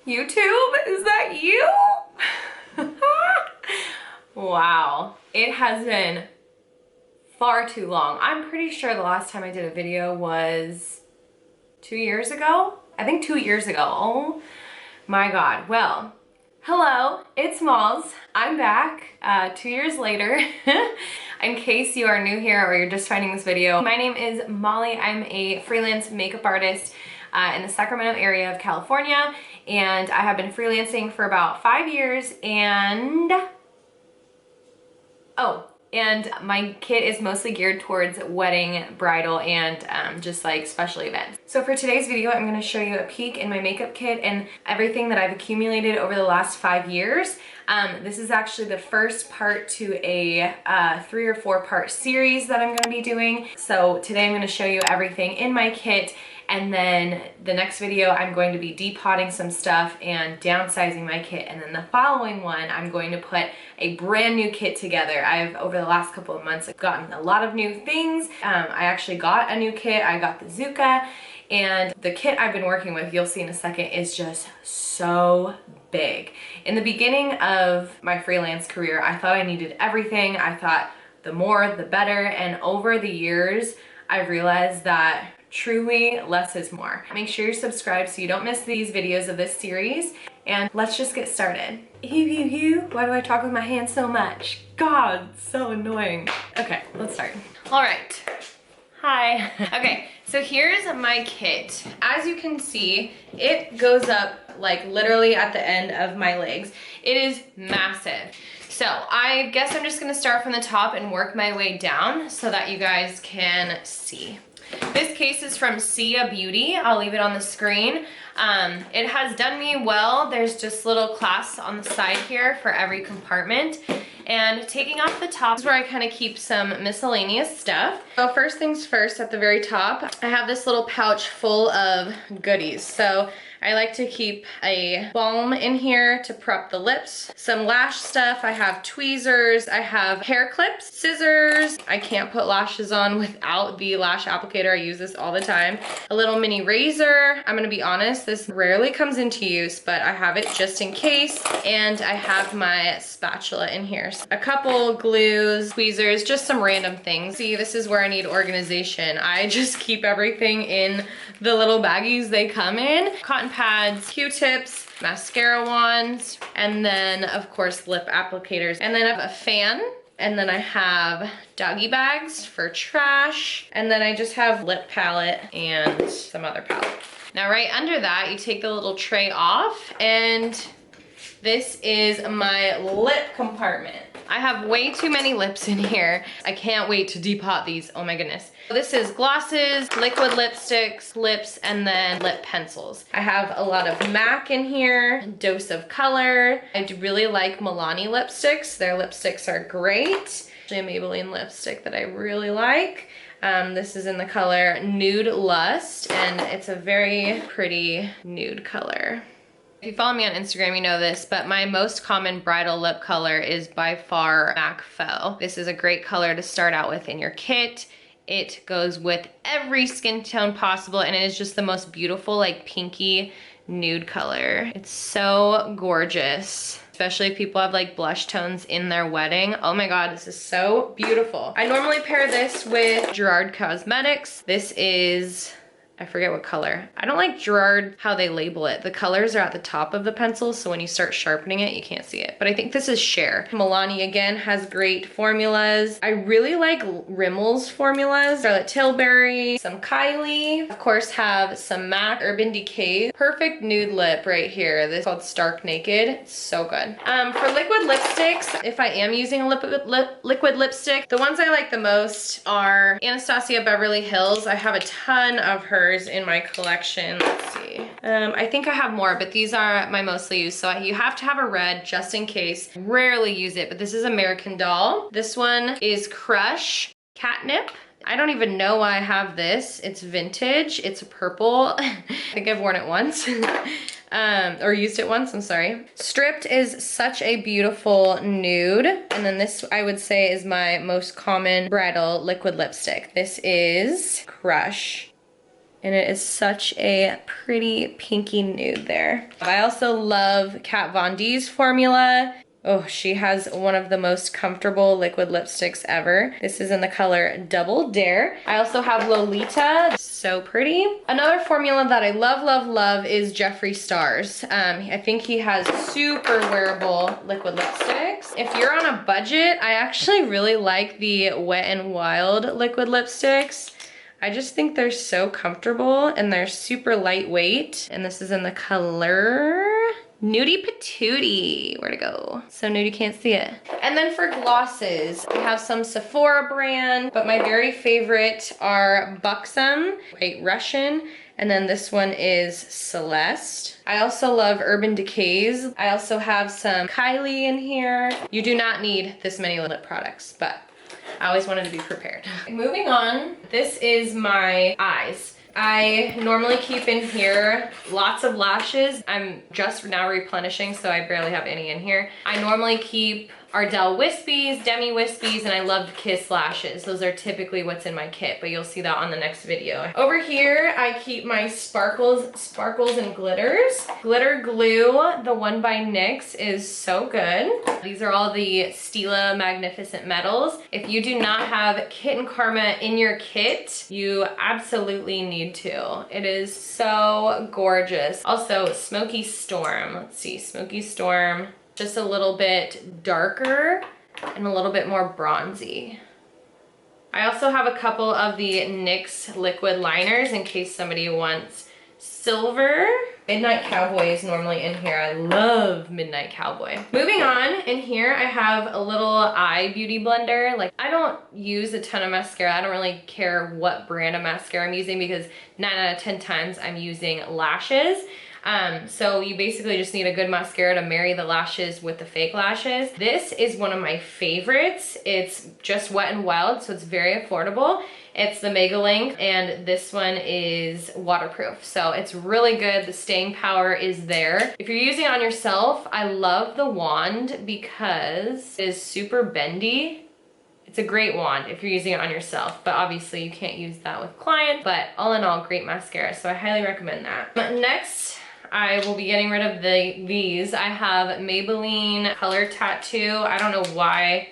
YouTube, is that you? Wow, it has been far too long. I'm pretty sure the last time I did a video was 2 years ago. I think 2 years ago. Oh my God. Well, hello, it's Malls. I'm back 2 years later. In case you are new here or you're just finding this video, my name is Molly. I'm a freelance makeup artist in the Sacramento area of California, and I have been freelancing for about 5 years, and my kit is mostly geared towards wedding, bridal, and just like special events. So for today's video, I'm gonna show you a peek in my makeup kit and everything that I've accumulated over the last 5 years. This is actually the first part to a 3 or 4 part series that I'm gonna be doing. So today I'm gonna show you everything in my kit, and then the next video I'm going to be depotting some stuff and downsizing my kit, and then the following one I'm going to put a brand new kit together. Over the last couple of months, I've gotten a lot of new things. I actually got a new kit. I got the Zuka, and the kit I've been working with, you'll see in a second, is just so big. In the beginning of my freelance career, I thought I needed everything. I thought the more the better, and over the years I've realized that truly less is more. Make sure you're subscribed so you don't miss these videos of this series, and let's just get started. Why do I talk with my hands so much? God, so annoying. Okay, let's start. All right, hi. Okay, so here's my kit. As you can see, it goes up like literally at the end of my legs. It is massive. So I guess I'm just gonna start from the top and work my way down so that you guys can see. This case is from Sia Beauty. I'll leave it on the screen. It has done me well. There's just little clasps on the side here for every compartment. And taking off the top is where I kind of keep some miscellaneous stuff. So first things first, at the very top, I have this little pouch full of goodies. So I like to keep a balm in here to prep the lips, some lash stuff, I have tweezers, I have hair clips, scissors. I can't put lashes on without the lash applicator. I use this all the time. A little mini razor. I'm gonna be honest, this rarely comes into use, but I have it just in case. And I have my spatula in here. A couple glues, tweezers, just some random things. See, this is where I need organization. I just keep everything in the little baggies they come in. Cotton pads, Q-tips, mascara wands, and then of course lip applicators. And then I have a fan, and then I have doggy bags for trash, and then I just have lip palette and some other palette. Now right under that, you take the little tray off, and this is my lip compartment. I have way too many lips in here. I can't wait to depot these, oh my goodness. This is glosses, liquid lipsticks, lips, and then lip pencils. I have a lot of MAC in here, Dose of Color. I do really like Milani lipsticks. Their lipsticks are great. Actually a Maybelline lipstick that I really like. This is in the color Nude Lust, and it's a very pretty nude color. If you follow me on Instagram, you know this, but my most common bridal lip color is by far MAC Faux. This is a great color to start out with in your kit. It goes with every skin tone possible, and it is just the most beautiful, like pinky nude color. It's so gorgeous, especially if people have like blush tones in their wedding. Oh my God, this is so beautiful. I normally pair this with Gerard Cosmetics. This is, I forget what color. I don't like Gerard how they label it. The colors are at the top of the pencil, so when you start sharpening it, you can't see it. But I think this is Cher. Milani again has great formulas. I really like Rimmel's formulas. Charlotte Tilbury, some Kylie. Of course have some MAC Urban Decay. Perfect nude lip right here. This is called Stark Naked. It's so good. For liquid lipsticks, if I am using a liquid lipstick, the ones I like the most are Anastasia Beverly Hills. I have a ton of her in my collection. Let's see. I think I have more, but these are my mostly used. So you have to have a red just in case. Rarely use it, but this is American Doll. This one is Crush Catnip. I don't even know why I have this. It's vintage. It's purple. I think I've worn it once. Or used it once, I'm sorry. Stripped is such a beautiful nude. And then this, I would say, is my most common bridal liquid lipstick. This is Crush And it is such a pretty pinky nude there. I also love Kat Von D's formula. Oh, she has one of the most comfortable liquid lipsticks ever. This is in the color Double Dare. I also have Lolita, so pretty. Another formula that I love, love, love is Jeffree Star's. I think he has super wearable liquid lipsticks. If you're on a budget, I actually really like the Wet n Wild liquid lipsticks. I just think they're so comfortable and they're super lightweight. And this is in the color Nudie Patootie. Where'd it go? So nude you can't see it. And then for glosses, we have some Sephora brand, but my very favorite are Buxom, White Russian, and then this one is Celeste. I also love Urban Decay's. I also have some Kylie in here. You do not need this many lip products, but I always wanted to be prepared. Moving on, this is my eyes. I normally keep in here lots of lashes. I'm just now replenishing, so I barely have any in here. I normally keep Ardell Wispies, Demi Wispies, and I love Kiss lashes. Those are typically what's in my kit, but you'll see that on the next video. Over here, I keep my sparkles and glitters. Glitter glue, the one by NYX, is so good. These are all the Stila Magnificent Metals. If you do not have Kit & Karma in your kit, you absolutely need to. It is so gorgeous. Also, Smoky Storm. Let's see, Smoky Storm. Just a little bit darker and a little bit more bronzy. I also have a couple of the NYX liquid liners in case somebody wants silver. Midnight Cowboy is normally in here. I love Midnight Cowboy. Moving on, in here I have a little eye beauty blender. Like, I don't use a ton of mascara. I don't really care what brand of mascara I'm using because 9 out of 10 times I'm using lashes. So you basically just need a good mascara to marry the lashes with the fake lashes. This is one of my favorites. It's just Wet n Wild, so it's very affordable. It's the Mega Length, and this one is waterproof. So it's really good. The staying power is there. If you're using it on yourself, I love the wand because it is super bendy. It's a great wand if you're using it on yourself, but obviously you can't use that with clients. But all in all, great mascara, so I highly recommend that. But next, I will be getting rid of these. I have Maybelline Color Tattoo. I don't know why.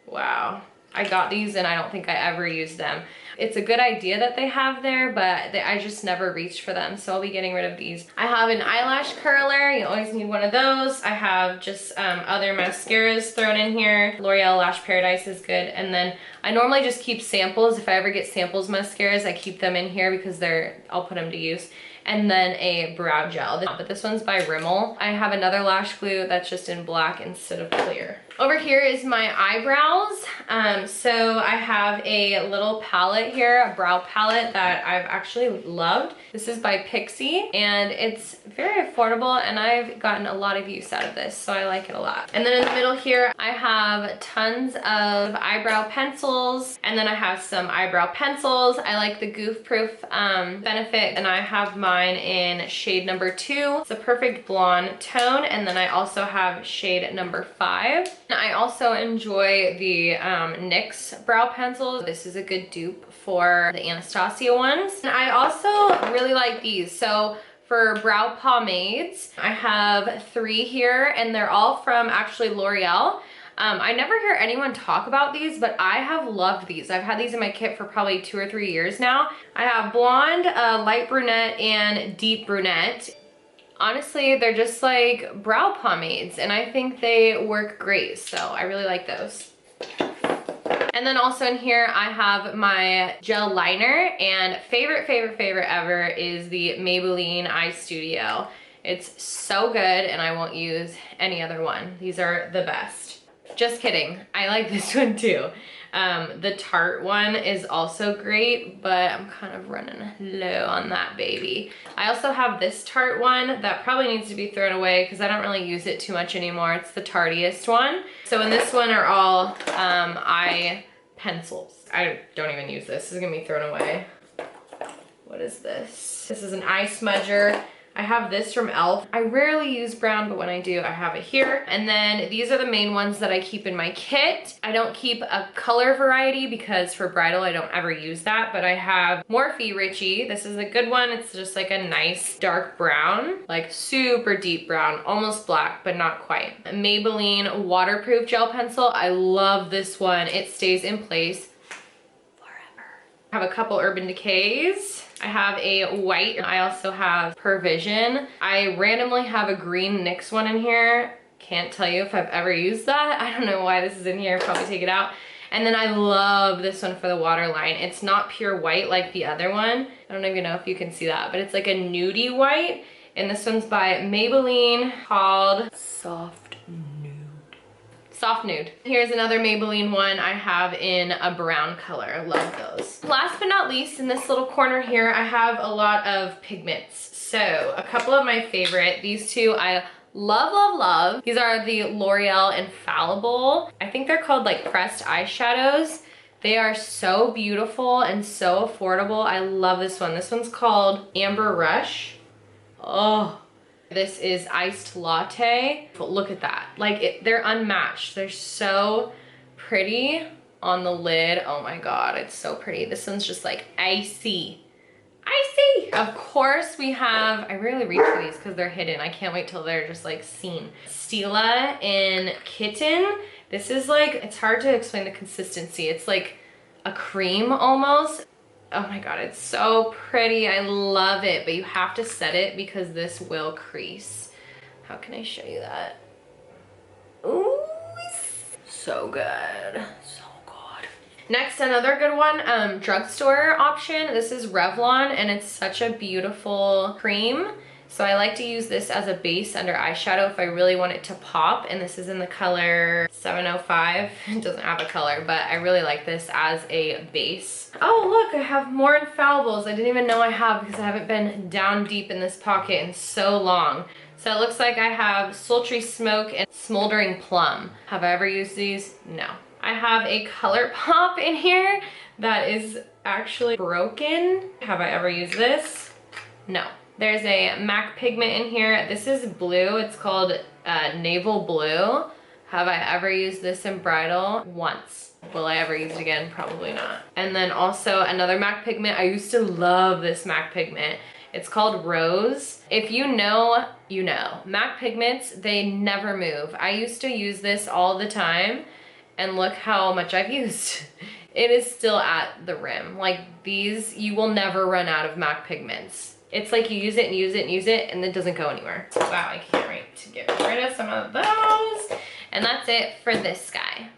Wow. I got these and I don't think I ever used them. It's a good idea that they have there, but I just never reached for them, so I'll be getting rid of these. I have an eyelash curler. You always need one of those. I have just other mascaras thrown in here. L'Oreal Lash Paradise is good. And then I normally just keep samples. If I ever get samples mascaras, I keep them in here because I'll put them to use. And then a brow gel, but this one's by Rimmel. I have another lash glue that's just in black instead of clear. Over here is my eyebrows. So I have a little palette here, a brow palette that I've actually loved. This is by Pixie, and it's very affordable, and I've gotten a lot of use out of this, so I like it a lot. And then in the middle here, I have tons of eyebrow pencils, and then I have some eyebrow pencils. I like the Goof Proof Benefit, and I have mine in shade number 2. It's a perfect blonde tone, and then I also have shade number 5. I also enjoy the NYX brow pencils. This is a good dupe for the Anastasia ones. And I also really like these. So for brow pomades, I have 3 here, and they're all from actually L'Oreal. I never hear anyone talk about these, but I have loved these. I've had these in my kit for probably 2 or 3 years now. I have blonde, light brunette, and deep brunette. Honestly, they're just like brow pomades, and I think they work great, so I really like those. And then also in here, I have my gel liner, and favorite ever is the Maybelline Eye Studio. It's so good, and I won't use any other one. These are the best. Just kidding, I like this one too. The Tarte one is also great, but I'm kind of running low on that baby. I also have this Tarte one that probably needs to be thrown away because I don't really use it too much anymore. It's the Tartiest one. So in this one are all eye pencils. I don't even use this. This is gonna be thrown away. What is this? This is an eye smudger. I have this from e.l.f. I rarely use brown, but when I do, I have it here. And then these are the main ones that I keep in my kit. I don't keep a color variety because for bridal, I don't ever use that, but I have Morphe Richie. This is a good one. It's just like a nice dark brown, like super deep brown, almost black, but not quite. Maybelline waterproof gel pencil. I love this one. It stays in place forever. I have a couple Urban Decays. I have a white. I also have Pervision. I randomly have a green NYX one in here. Can't tell you if I've ever used that. I don't know why this is in here. Probably take it out. And then I love this one for the waterline. It's not pure white like the other one. I don't even know if you can see that, but it's like a nudie white. And this one's by Maybelline called Soft Nude. Here's another Maybelline one I have in a brown color. I love those. Last but not least, in this little corner here, I have a lot of pigments. So a couple of my favorite, these two I love. These are the L'Oreal Infallible. I think they're called like pressed eyeshadows. They are so beautiful and so affordable. I love this one. This one's called Amber Rush. Oh. This is Iced Latte. But look at that. Like, they're unmatched. They're so pretty on the lid. Oh my God, it's so pretty. This one's just like icy. Of course we have, I rarely reach for these because they're hidden. I can't wait till they're just like seen. Stila in Kitten. This is like, it's hard to explain the consistency. It's like a cream almost. Oh my God, it's so pretty. I love it, but you have to set it because this will crease. How can I show you that? Ooh, so good. So good. Next, another good one, drugstore option. This is Revlon and it's such a beautiful cream. So I like to use this as a base under eyeshadow if I really want it to pop. And this is in the color 705. It doesn't have a color, but I really like this as a base. Oh, look, I have more Infallibles. I didn't even know I have because I haven't been down deep in this pocket in so long. So it looks like I have Sultry Smoke and Smoldering Plum. Have I ever used these? No. I have a ColourPop in here that is actually broken. Have I ever used this? No. There's a MAC pigment in here. This is blue. It's called Naval Blue. Have I ever used this in bridal? Once. Will I ever use it again? Probably not. And then also another MAC pigment. I used to love this MAC pigment. It's called Rose. If you know, you know. MAC pigments, they never move. I used to use this all the time and look how much I've used. It is still at the rim. Like these, you will never run out of MAC pigments. It's like you use it and use it and use it and it doesn't go anywhere. Wow, I can't wait to get rid of some of those. And that's it for this guy.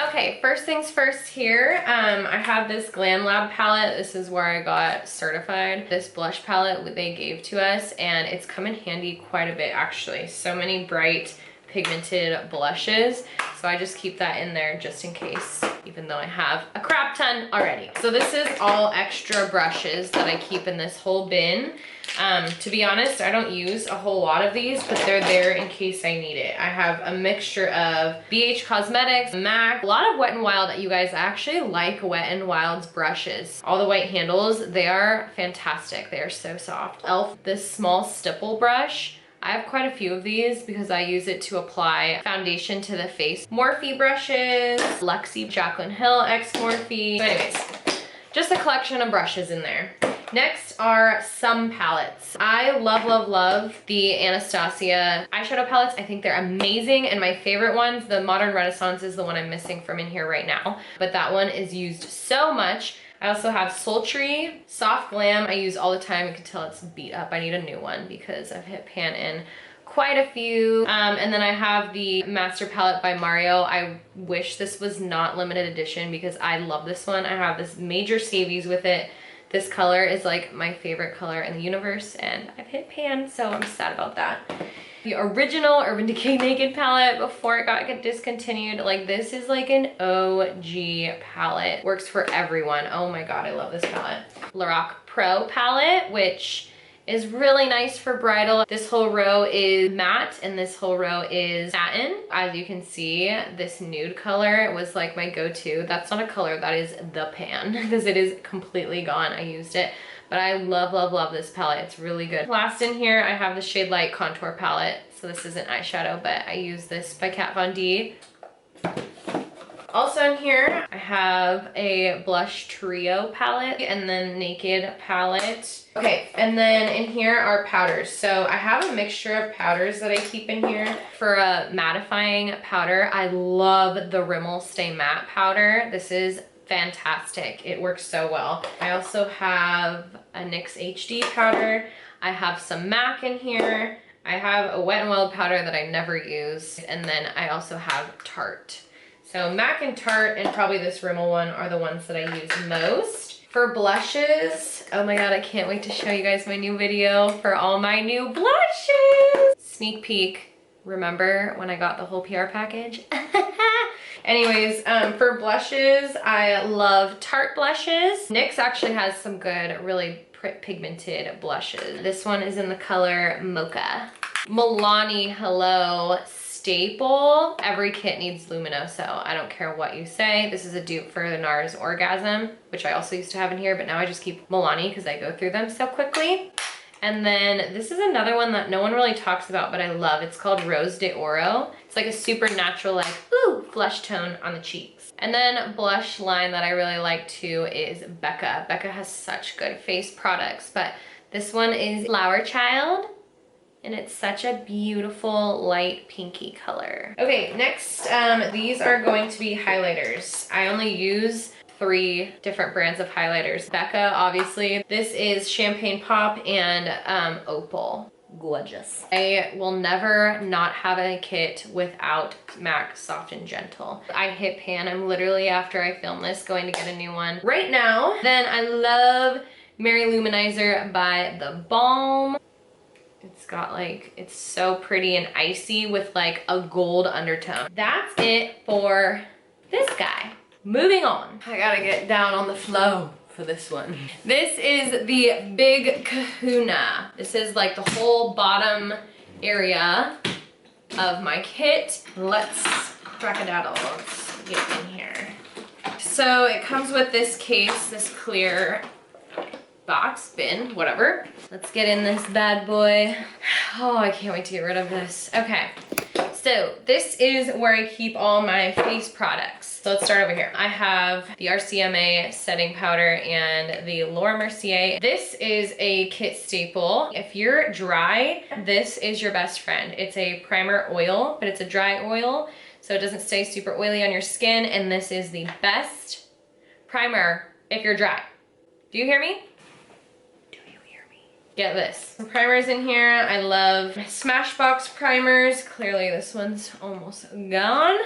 Okay, first things first here, I have this Glam Lab palette. This is where I got certified. This blush palette they gave to us and it's come in handy quite a bit actually. So many bright pigmented blushes. So I just keep that in there just in case, even though I have a crap ton already. So this is all extra brushes that I keep in this whole bin. To be honest, I don't use a whole lot of these, but they're there in case I need it. I have a mixture of BH Cosmetics, MAC, a lot of Wet n Wild. You guys actually like Wet n Wild's brushes. All the white handles, they are fantastic. They are so soft. e.l.f. this small stipple brush. I have quite a few of these because I use it to apply foundation to the face. Morphe brushes, Lexi Jaclyn Hill X Morphe. So anyways, just a collection of brushes in there. Next are some palettes. I love the Anastasia eyeshadow palettes. I think they're amazing, and my favorite ones, the Modern Renaissance is the one I'm missing from in here right now, but that one is used so much. I also have Sultry Soft Glam. I use all the time. You can tell it's beat up. I need a new one because I've hit pan in quite a few. And then I have the Master Palette by Mario. I wish this was not limited edition because I love this one. I have this major scabies with it. This color is like my favorite color in the universe and I've hit pan, so I'm sad about that. The original Urban Decay Naked palette before it got discontinued. Like this is like an OG palette. Works for everyone. Oh my God, I love this palette. Lorac Pro palette, which is really nice for bridal. This whole row is matte and this whole row is satin. As you can see, this nude color was like my go-to. That's not a color, that is the pan because it is completely gone. I used it but I love, love, love this palette. It's really good. Last in here, I have the Shade Light Contour Palette. So this isn't eyeshadow, but I use this by Kat Von D. Also in here, I have a blush trio palette and then Naked palette. Okay, and then in here are powders. So I have a mixture of powders that I keep in here. For a mattifying powder, I love the Rimmel Stay Matte powder. This is fantastic. It works so well. I also have a NYX HD powder. I have some MAC in here. I have a Wet n Wild powder that I never use. And then I also have Tarte. So MAC and Tarte and probably this Rimmel one are the ones that I use most. For blushes, oh my god, I can't wait to show you guys my new video for all my new blushes. Sneak peek, remember when I got the whole PR package? Anyways, for blushes, I love Tarte blushes. NYX actually has some good, really pigmented blushes. This one is in the color Mocha. Milani Hello staple. Every kit needs Luminoso. I don't care what you say. This is a dupe for the NARS Orgasm, which I also used to have in here, but now I just keep Milani because I go through them so quickly. And then this is another one that no one really talks about, but I love. It's called Rose de Oro. It's like a super natural, like, ooh, flush tone on the cheeks. And then blush line that I really like too is Becca. Becca has such good face products, but this one is Flower Child. And it's such a beautiful light pinky color. Okay, next, these are going to be highlighters. I only use 3 different brands of highlighters. Becca, obviously. This is Champagne Pop and Opal. Gorgeous. I will never not have a kit without MAC Soft and Gentle. I hit pan. I'm literally, after I film this, going to get a new one right now. Then I love Mary Luminizer by The Balm. It's got like, it's so pretty and icy with like a gold undertone. That's it for this guy. Moving on. I gotta get down on the flow for this one. This is the Big Kahuna. This is like the whole bottom area of my kit. Let's crack-a-daddle. Let's get in here. So it comes with this case, this clear box, bin, whatever. Let's get in this bad boy. Oh, I can't wait to get rid of this. Okay, so this is where I keep all my face products. So let's start over here. I have the RCMA setting powder and the Laura Mercier. This is a kit staple. If you're dry, this is your best friend. It's a primer oil, but it's a dry oil, so it doesn't stay super oily on your skin, and this is the best primer if you're dry. Do you hear me? Get this. The primers in here, I love Smashbox primers. Clearly this one's almost gone.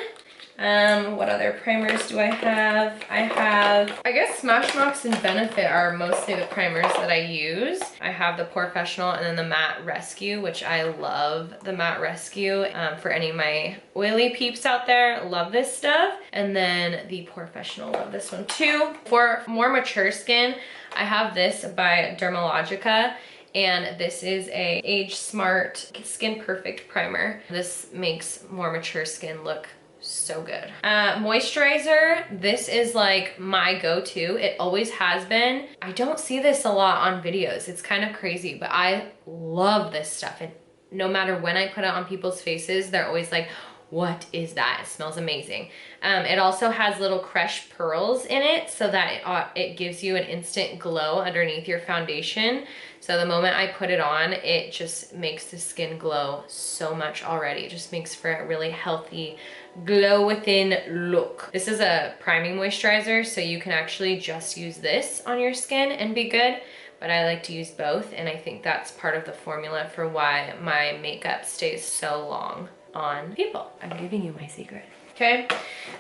What other primers do I have? I guess Smashbox and Benefit are mostly the primers that I use. I have the Professional and then the Matte Rescue, which I love the Matte Rescue. For any of my oily peeps out there, love this stuff. And then the Professional, love this one too. For more mature skin, I have this by Dermalogica. And this is a Age Smart Skin Perfect primer. This makes more mature skin look so good. Moisturizer, this is like my go-to. It always has been. I don't see this a lot on videos. It's kind of crazy, but I love this stuff. And no matter when I put it on people's faces, they're always like, what is that? It smells amazing. It also has little crushed pearls in it so that it gives you an instant glow underneath your foundation. So the moment I put it on, it just makes the skin glow so much already. It just makes for a really healthy glow within look. This is a priming moisturizer, so you can actually just use this on your skin and be good. But I like to use both, and I think that's part of the formula for why my makeup stays so long on people. I'm giving you my secret. Okay,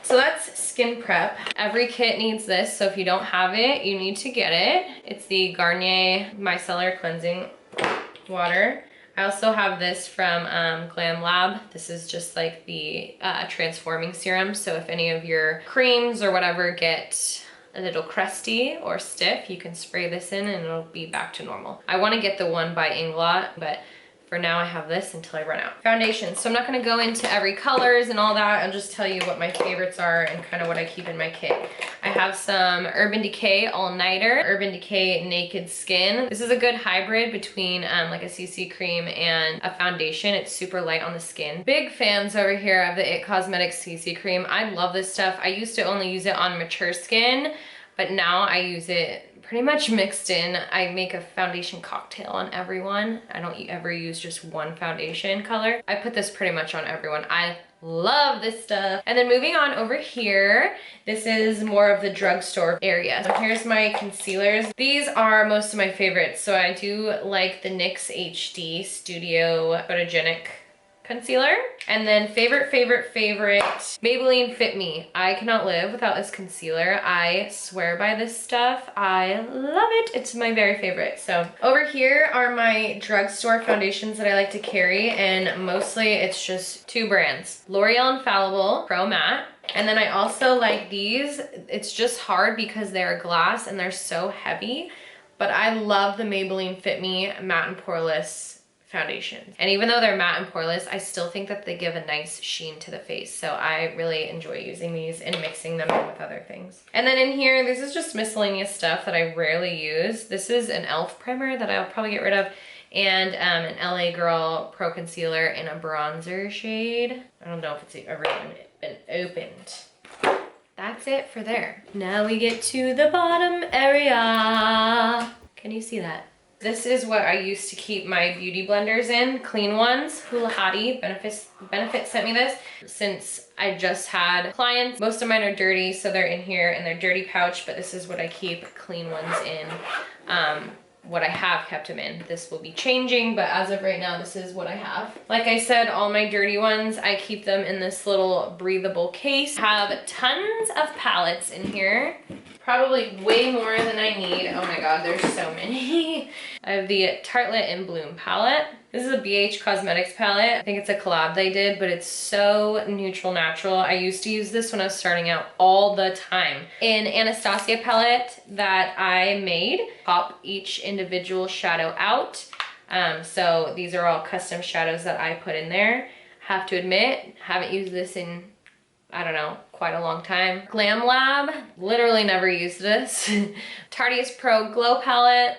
so that's skin prep. Every kit needs this, so if you don't have it, you need to get it. It's the Garnier Micellar Cleansing Water. I also have this from Glam Lab. This is just like the transforming serum, so if any of your creams or whatever get a little crusty or stiff, you can spray this in and it'll be back to normal. I want to get the one by Inglot, but for now I have this until I run out. Foundation, so I'm not gonna go into every colors and all that. I'll just tell you what my favorites are and kind of what I keep in my kit. I have some Urban Decay All Nighter, Urban Decay Naked Skin. This is a good hybrid between like a CC cream and a foundation. It's super light on the skin. Big fans over here of the It Cosmetics CC cream. I love this stuff. I used to only use it on mature skin, but now I use it pretty much mixed in. I make a foundation cocktail on everyone. I don't ever use just one foundation color. I put this pretty much on everyone. I love this stuff. And then moving on over here, this is more of the drugstore area. So here's my concealers. These are most of my favorites. So I do like the NYX HD Studio Photogenic concealer. And then favorite, Maybelline Fit Me. I cannot live without this concealer. I swear by this stuff. I love it. It's my very favorite. So over here are my drugstore foundations that I like to carry, and mostly it's just two brands. L'Oreal Infallible Pro Matte. And then I also like these. It's just hard because they're glass and they're so heavy, but I love the Maybelline Fit Me Matte and Poreless foundations. And even though they're matte and poreless, I still think that they give a nice sheen to the face. So I really enjoy using these and mixing them in with other things. And then in here, this is just miscellaneous stuff that I rarely use. This is an e.l.f. primer that I'll probably get rid of, and an LA Girl Pro Concealer in a bronzer shade. I don't know if it's ever been opened. That's it for there. Now we get to the bottom area. Can you see that? This is what I used to keep my beauty blenders in, clean ones. Hula Hottie, Benefit sent me this. Since I just had clients, most of mine are dirty, so they're in here in their dirty pouch, but this is what I keep clean ones in. What I have kept them in. This will be changing, but as of right now, this is what I have. Like I said, all my dirty ones, I keep them in this little breathable case. I have tons of palettes in here. Probably way more than I need. Oh my god, there's so many. I have the Tartelette in Bloom palette. This is a BH Cosmetics palette. I think it's a collab they did, but it's so neutral natural. I used to use this when I was starting out all the time. An Anastasia palette that I made. Pop each individual shadow out. So these are all custom shadows that I put in there. Have to admit, haven't used this in, I don't know, quite a long time. Glam Lab, literally never used this. Tarteist Pro Glow palette,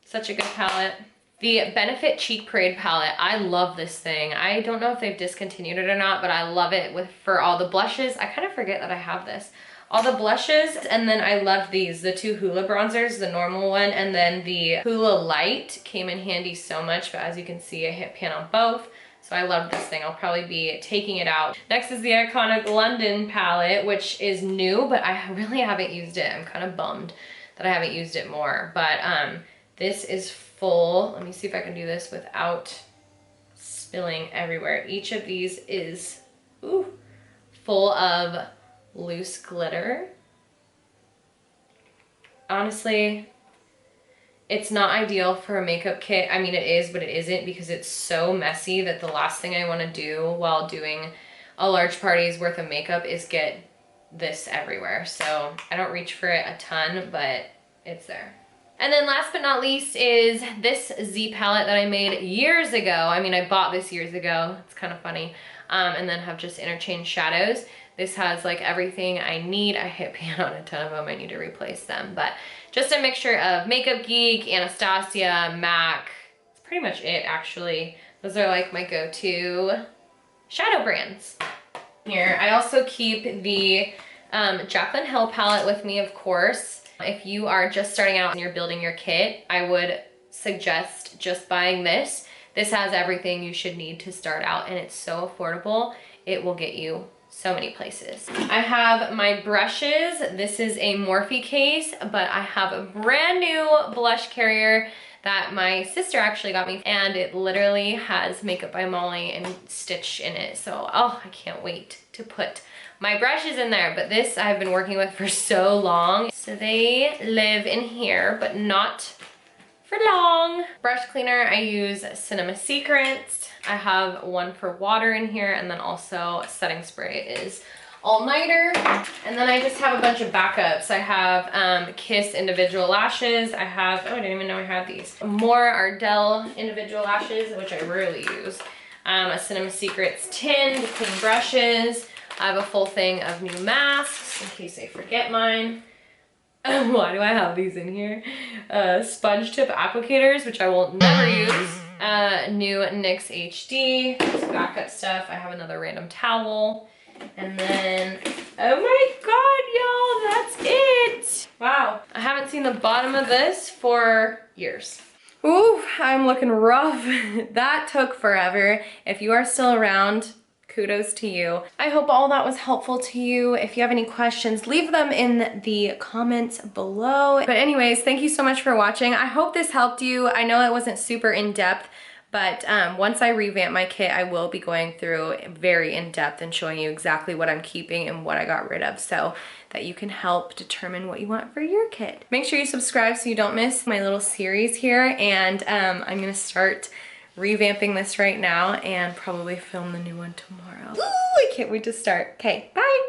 such a good palette. The Benefit Cheek Parade palette, I love this thing. I don't know if they've discontinued it or not, but I love it for all the blushes. I kind of forget that I have this. All the blushes, and then I love these, the two Hoola bronzers, the normal one, and then the Hoola Light came in handy so much, but as you can see, I hit pan on both. So I love this thing. I'll probably be taking it out. Next is the iconic London palette, which is new, but I really haven't used it. I'm kind of bummed that I haven't used it more. But this is full. Let me see if I can do this without spilling everywhere. Each of these is full of loose glitter. Honestly, it's not ideal for a makeup kit. I mean, it is, but it isn't, because it's so messy that the last thing I want to do while doing a large party's worth of makeup is get this everywhere. So I don't reach for it a ton, but it's there. And then last but not least is this Z palette that I made years ago. I mean, I bought this years ago. It's kind of funny. And then have just interchanged shadows. This has like everything I need. I hit pan on a ton of them. I need to replace them. But just a mixture of Makeup Geek, Anastasia, MAC. That's pretty much it, actually. Those are like my go-to shadow brands. Here, I also keep the Jaclyn Hill palette with me, of course. If you are just starting out and you're building your kit, I would suggest just buying this. This has everything you should need to start out, and it's so affordable. It will get you so many places. I have my brushes. This is a Morphe case, but I have a brand new blush carrier that my sister actually got me, and it literally has Makeup by Molly and Stitch in it. So, oh, I can't wait to put my brushes in there. But this I've been working with for so long. So they live in here, but not for long. Brush cleaner, I use Cinema Secrets. I have one for water in here, and then also setting spray is all-nighter. And then I just have a bunch of backups. I have Kiss individual lashes. I have, oh, I didn't even know I had these. More Ardell individual lashes, which I rarely use. A Cinema Secrets tin to clean brushes. I have a full thing of new masks in case I forget mine. Why do I have these in here? Sponge tip applicators, which I will never use. New NYX HD, some backup stuff. I have another random towel. And then, oh my god, y'all, that's it. Wow, I haven't seen the bottom of this for years. Ooh, I'm looking rough. That took forever. If you are still around, kudos to you. I hope all that was helpful to you. If you have any questions, leave them in the comments below. But anyways, thank you so much for watching. I hope this helped you. I know it wasn't super in-depth, but once I revamp my kit, I will be going through very in-depth and showing you exactly what I'm keeping and what I got rid of so that you can help determine what you want for your kit. Make sure you subscribe so you don't miss my little series here, and I'm gonna start revamping this right now and probably film the new one tomorrow. Ooh, I can't wait to start. Okay, bye.